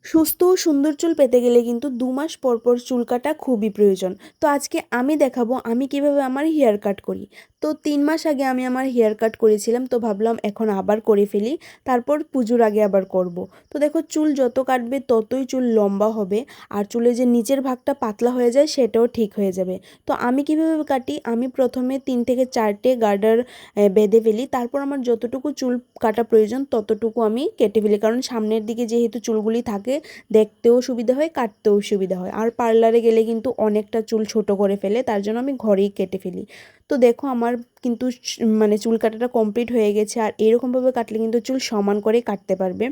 সুস্থ ও সুন্দর চুল পেতে গেলে কিন্তু ২ মাস পর পর চুল কাটা খুবই প্রয়োজন। তো আজকে আমি দেখাবো আমি কিভাবে আমার হেয়ার কাট করি। তো ৩ মাস আগে আমি আমার হেয়ার কাট করেছিলাম, তো ভাবলাম এখন আবার করে ফেলি। তারপর পুজোর আগে আবার করব। তো দেখো, চুল যত কাটবে ততই চুল লম্বা হবে, আর চুলের যে নিচের ভাগটা পাতলা হয়ে যায় সেটাও ঠিক হয়ে যাবে। তো আমি কিভাবে কাটি, আমি প্রথমে ৩ থেকে ৪টে গার্ডার বেঁধে ফেলি। তারপর আমার যতটুকু চুল কাটা প্রয়োজন ততটুকু আমি কেটে ফেলি, কারণ সামনের দিকে যেহেতু চুলগুলি থাকে দেখতেও সুবিধা হয়, কাটতেও সুবিধা হয়। আর পার্লারে গেলে কিন্তু অনেকটা চুল ছোট করে ফেলে, তার জন্য আমি ঘরেই কেটে ফেলি। তো দেখো, আমার কিন্তু মানে চুল কাটাটা কমপ্লিট হয়ে গেছে, আর এরকমভাবে কাটলে কিন্তু চুল সমান করে কাটতে পারবে।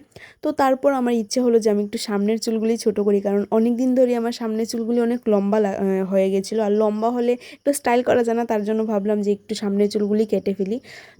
তো তারপর আমার ইচ্ছে হলো যে আমি একটু সামনের চুলগুলি ছোট করি, কারণ অনেক দিন ধরে আমার সামনের চুলগুলি অনেক লম্বা হয়ে গেছিলো, আর লম্বা হলে একটু স্টাইল করা যায় না, তার জন্য ভাবলাম যে একটু সামনের চুলগুলি কেটে ফেলি।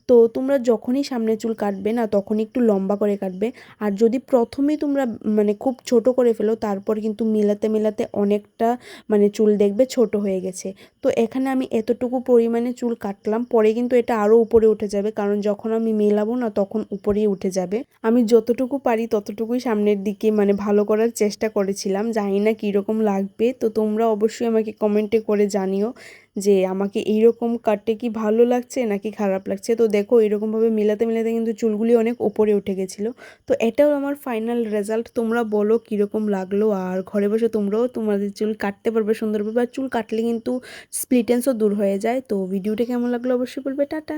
তো তোমরা যখনই সামনের চুল কাটবে না, তখনই একটু লম্বা করে কাটবে। আর যদি প্রথমেই তোমরা মানে খুব ছোট করে ফেলো, তারপর কিন্তু মেলাতে মেলাতে অনেকটা মানে চুল দেখবে ছোট হয়ে গেছে। তো এখানে আমি এতটুকু পরিমাণে চুল কাটলাম, পরে কিন্তু এটা আরও উপরে উঠে যাবে, কারণ যখন আমি মেলাবো না তখন উপরেই উঠে যাবে। আমি যতটুকু পারি ততটুকুই সামনের দিকে মানে ভালো করার চেষ্টা করেছিলাম, জানি না কীরকম লাগবে। তো তোমরা অবশ্যই আমাকে কমেন্টে করে জানিও যে আমাকে এইরকম কাটতে কি ভালো লাগছে নাকি খারাপ লাগছে। তো দেখো, এরকমভাবে মেলাতে মেলাতে কিন্তু চুলগুলি অনেক ওপরে উঠে গেছিলো। তো এটাও আমার ফাইনাল রেজাল্ট। তোমরা বলো কীরকম লাগলো, আর ঘরে বসে তোমরাও তোমাদের চুল কাটতে পারবে সুন্দরভাবে। আর চুল কাটলে কিন্তু স্প্লিটেন্সও দূর হয়ে যায়। তো ভিডিওটা কেমন লাগলো অবশ্যই বলবে। টাটা।